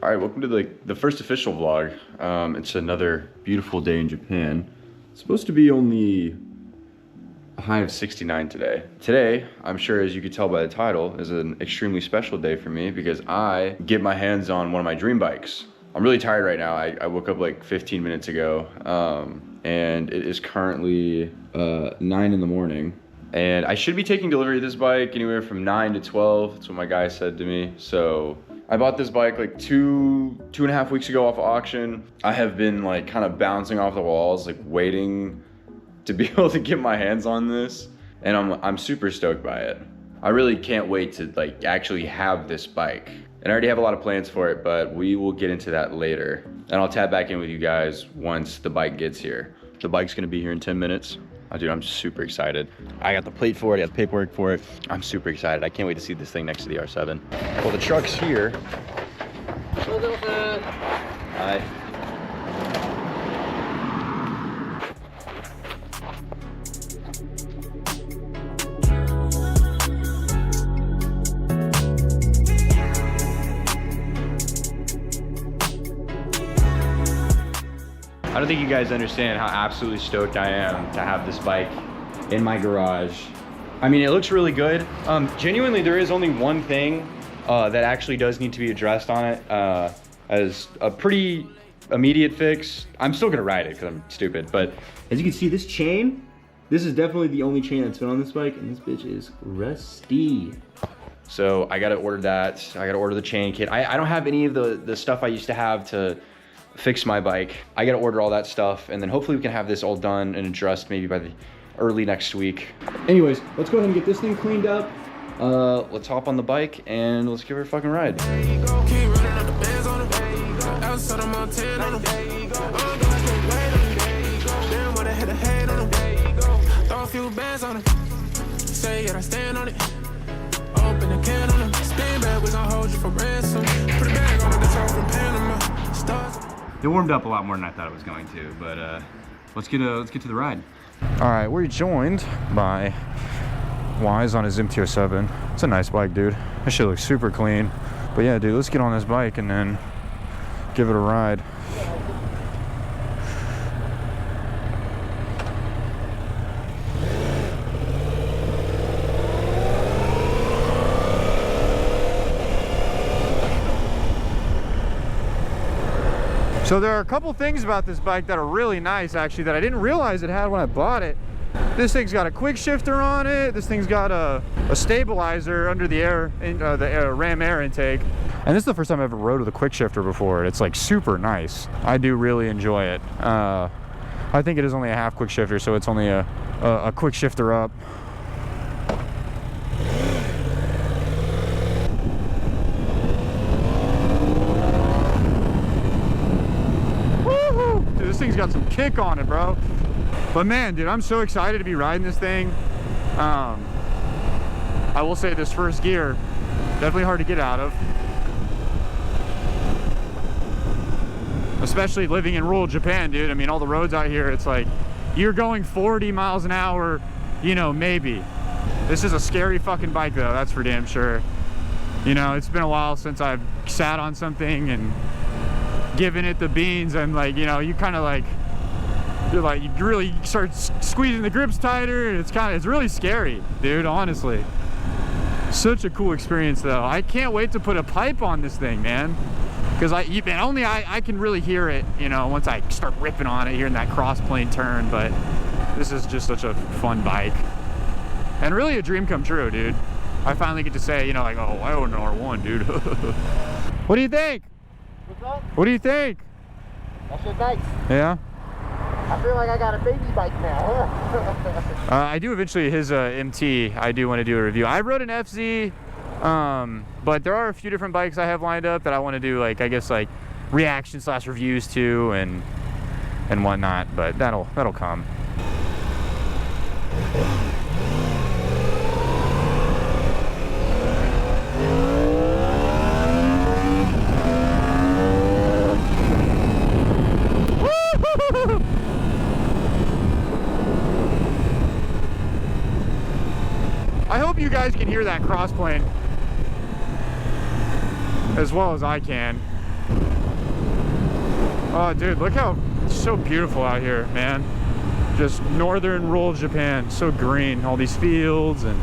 All right, welcome to the first official vlog. It's another beautiful day in Japan. It's supposed to be only a high of 69 today. Today, I'm sure as you could tell by the title, is an extremely special day for me because I get my hands on one of my dream bikes. I'm really tired right now. I woke up like 15 minutes ago and it is currently 9 in the morning. And I should be taking delivery of this bike anywhere from 9 to 12. That's what my guy said to me. So I bought this bike like two and a half weeks ago off of auction. I have been like kind of bouncing off the walls, like waiting to be able to get my hands on this. And I'm super stoked by it. I really can't wait to like actually have this bike. And I already have a lot of plans for it, but we will get into that later. And I'll tap back in with you guys once the bike gets here. The bike's gonna be here in 10 minutes. Oh, dude, I'm super excited. I got the plate for it, I got the paperwork for it. I'm super excited. I can't wait to see this thing next to the R7. Well, the truck's here. Hi. I don't think you guys understand how absolutely stoked I am to have this bike in my garage. I mean, it looks really good. Genuinely, there is only one thing that actually does need to be addressed on it as a pretty immediate fix. I'm still gonna ride it because I'm stupid, but as you can see, this chain, this is definitely the only chain that's been on this bike, and this bitch is rusty. So I gotta order that. I gotta order the chain kit. I don't have any of the stuff I used to have to fix my bike. I gotta order all that stuff, and then hopefully we can have this all done and addressed maybe by the early next week. Anyways, let's go ahead and get this thing cleaned up. Let's hop on the bike and let's give her a fucking ride. It warmed up a lot more than I thought it was going to, but let's get to the ride. All right, we're joined by Wise on his MT-07. It's a nice bike, dude. That shit looks super clean. But yeah, dude, let's get on this bike and then give it a ride. So there are a couple things about this bike that are really nice, actually, that I didn't realize it had when I bought it. This thing's got a quick shifter on it. This thing's got a stabilizer under the ram air intake. And this is the first time I've ever rode with a quick shifter before. It's like super nice. I do really enjoy it. I think it is only a half quick shifter, so it's only a quick shifter up. This thing's got some kick on it, bro. But man, dude, I'm so excited to be riding this thing. I will say this first gear, definitely hard to get out of. Especially living in rural Japan, dude. I mean, all the roads out here, it's like, you're going 40 miles an hour, you know, maybe. This is a scary fucking bike though, that's for damn sure. You know, it's been a while since I've sat on something and giving it the beans, and like, you know, you kind of like, you're like, you really start squeezing the grips tighter, and it's really scary, dude, honestly. Such a cool experience though. I can't wait to put a pipe on this thing, man, because I can really hear it, you know, once I start ripping on it, hearing that cross plane turn. But this is just such a fun bike and really a dream come true, dude. I finally get to say, you know, like, oh, I own an R1, dude. What do you think? What's up? What do you think? That shit nice. Yeah? I feel like I got a baby bike now. I do eventually, his MT, I do want to do a review. I rode an FZ, but there are a few different bikes I have lined up that I want to do, like, I guess, like, reaction/reviews to and whatnot, but that'll come. I hope you guys can hear that crossplane as well as I can. Oh, dude, look how it's so beautiful out here, man. Just northern rural Japan, so green, all these fields, and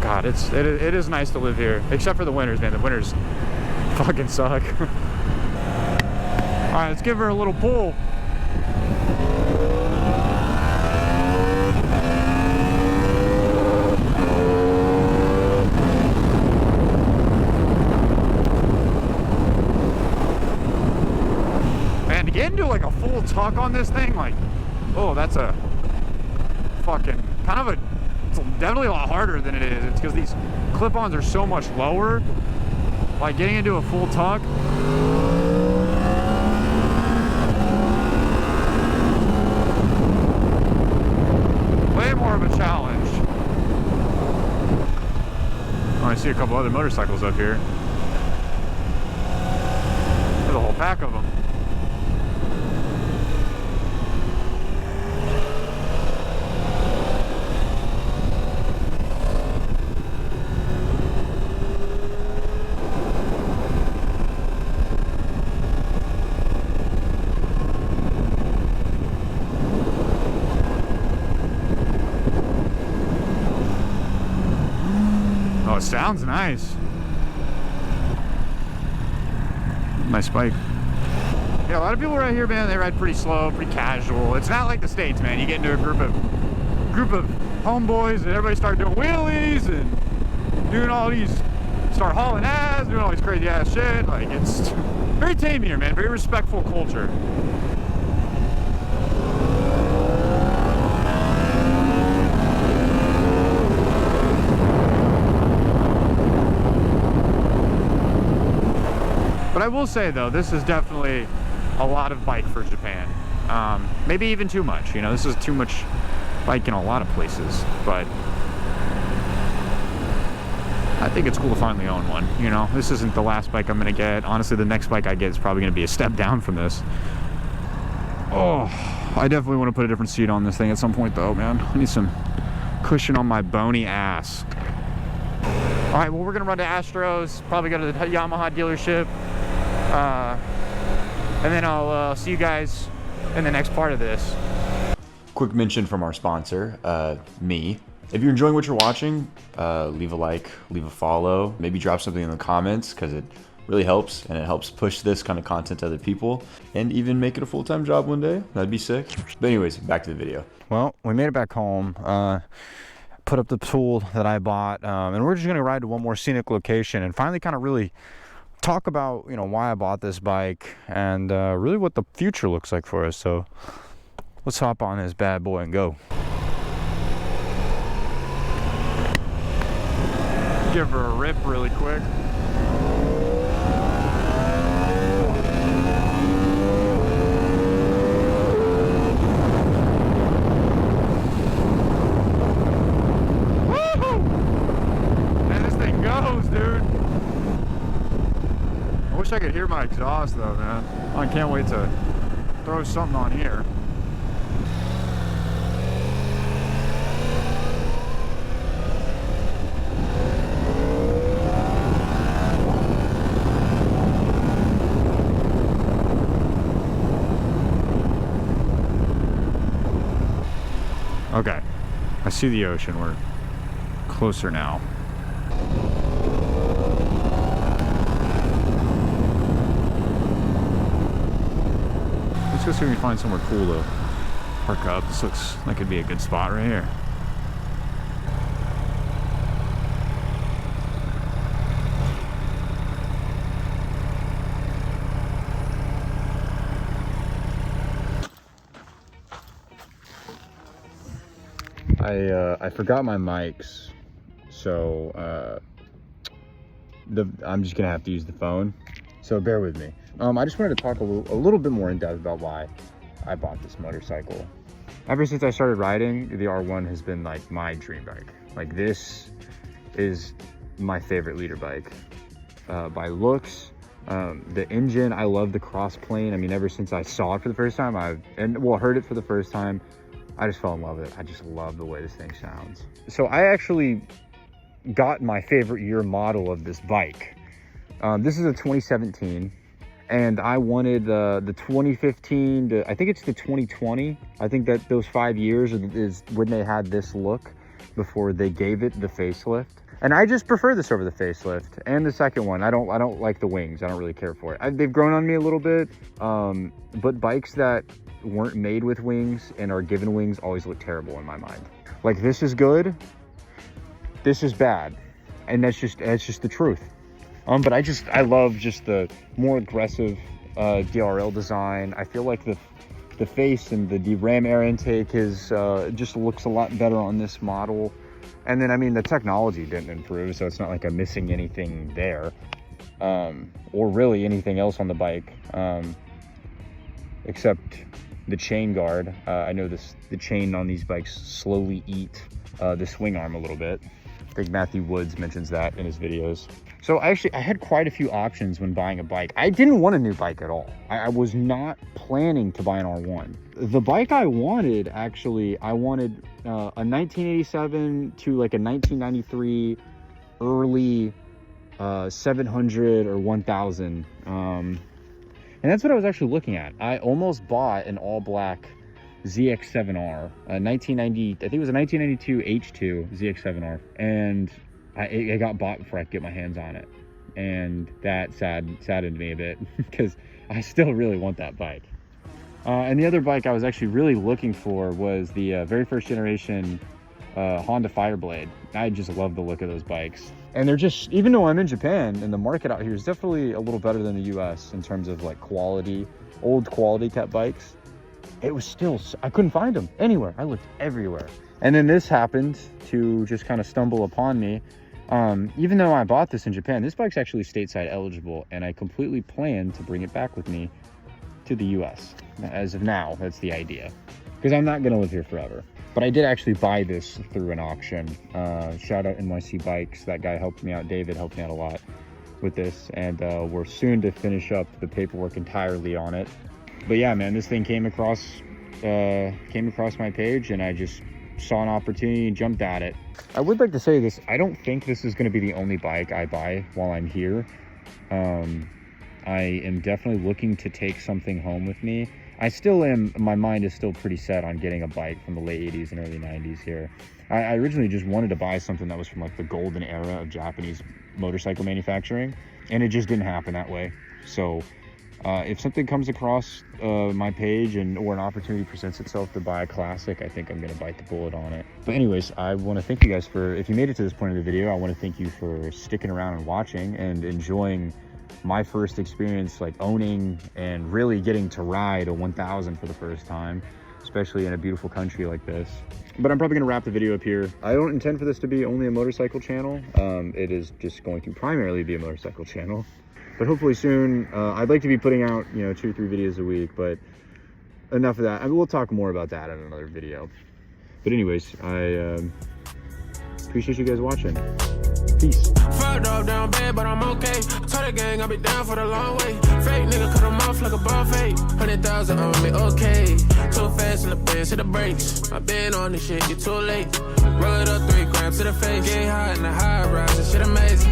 God, it is nice to live here, except for the winters, man. The winters fucking suck. All right, let's give her a little pull. Man, to get into like a full tuck on this thing, like, oh, that's a fucking kind of a, it's definitely a lot harder than it is. It's because these clip-ons are so much lower. Like getting into a full tuck. Way more of a challenge. Oh, I see a couple other motorcycles up here. There's a whole pack of them. Oh, it sounds nice. Nice bike. Yeah, a lot of people right here, man, they ride pretty slow, pretty casual. It's not like the States, man. You get into a group of homeboys and everybody start doing wheelies and doing all these, start hauling ass, doing all these crazy ass shit. Like, it's very tame here, man. Very respectful culture. But I will say though, this is definitely a lot of bike for Japan. Maybe even too much, you know, this is too much bike in a lot of places, but I think it's cool to finally own one, you know. This isn't the last bike I'm gonna get. Honestly, the next bike I get is probably gonna be a step down from this. Oh, I definitely want to put a different seat on this thing at some point though, man. I need some cushion on my bony ass. All right, well, we're gonna run to Astros, probably go to the Yamaha dealership. And then I'll see you guys in the next part of this. Quick mention from our sponsor, me. If you're enjoying what you're watching, leave a like, leave a follow, maybe drop something in the comments because it really helps, and it helps push this kind of content to other people and even make it a full-time job one day. That'd be sick. But anyways, back to the video. Well, we made it back home. Put up the tool that I bought, and we're just gonna ride to one more scenic location and finally kind of really talk about, you know, why I bought this bike and really what the future looks like for us. So let's hop on this bad boy and go. Give her a rip really quick. I could hear my exhaust though, man. I can't wait to throw something on here. Okay, I see the ocean. We're closer now. Let's go see if we can find somewhere cool to park up. This looks like it'd be a good spot right here. I forgot my mics, so I'm just gonna have to use the phone. So bear with me. I just wanted to talk a little bit more in depth about why I bought this motorcycle. Ever since I started riding, the R1 has been like my dream bike. Like, this is my favorite leader bike by looks. The engine, I love the cross plane. I mean, ever since I saw it for the first time, heard it for the first time, I just fell in love with it. I just love the way this thing sounds. So I actually got my favorite year model of this bike. This is a 2017. And I wanted the 2015 to, I think it's the 2020. I think that those 5 years is when they had this look before they gave it the facelift. And I just prefer this over the facelift and the second one. I don't like the wings. I don't really care for it. They've grown on me a little bit, but bikes that weren't made with wings and are given wings always look terrible in my mind. Like, this is good, this is bad, and that's just the truth. But I love just the more aggressive DRL design. I feel like the face and the ram air intake is just looks a lot better on this model. And then, I mean, the technology didn't improve, so it's not like I'm missing anything there, or really anything else on the bike, except the chain guard. I know the chain on these bikes slowly eat the swing arm a little bit. I think Matthew Woods mentions that in his videos. So I had quite a few options when buying a bike. I didn't want a new bike at all. I was not planning to buy an R1. The bike I wanted, actually, I wanted a 1987 to like a 1993 early 700 or 1000. And that's what I was actually looking at. I almost bought an all black ZX7R, 1990, I think it was a 1992 H2 ZX7R. And it got bought before I could get my hands on it. And that saddened me a bit because I still really want that bike. And the other bike I was actually really looking for was the very first generation Honda Fireblade. I just love the look of those bikes. And they're just, even though I'm in Japan and the market out here is definitely a little better than the US in terms of like quality, old quality kept bikes, it was still, I couldn't find them anywhere. I looked everywhere. And then this happened to just kind of stumble upon me. Even though I bought this in Japan, this bike's actually stateside eligible, and I completely plan to bring it back with me to the US. As of now, that's the idea, because I'm not gonna live here forever. But I did actually buy this through an auction. Shout out NYC Bikes. That guy helped me out. David helped me out a lot with this, and we're soon to finish up the paperwork entirely on it. But yeah, man, this thing came across my page, and I just saw an opportunity and jumped at it. I would like to say this, I don't think this is going to be the only bike I buy while I'm here. I am definitely looking to take something home with me. I still am, my mind is still pretty set on getting a bike from the late 80s and early 90s here. I originally just wanted to buy something that was from like the golden era of Japanese motorcycle manufacturing, and it just didn't happen that way. So if something comes across my page or an opportunity presents itself to buy a classic, I think I'm going to bite the bullet on it. But anyways, I want to thank you guys for, if you made it to this point of the video, I want to thank you for sticking around and watching and enjoying my first experience like owning and really getting to ride a 1000 for the first time, especially in a beautiful country like this. But I'm probably going to wrap the video up here. I don't intend for this to be only a motorcycle channel. It is just going to primarily be a motorcycle channel. But hopefully soon, I'd like to be putting out, 2 or 3 videos a week, but enough of that. I mean, we'll talk more about that in another video. But anyways, I appreciate you guys watching. Peace. Fucked up down bad, but I'm okay. Told the gang I'll be down for the long way. Fake nigga cut them off like a buffet. 100,000 on me, okay. Too fast in the bench, hit the brakes. I been on this shit, you too late. Roll it up 3 grams to the face. Get hot in the high rise, this shit amazing.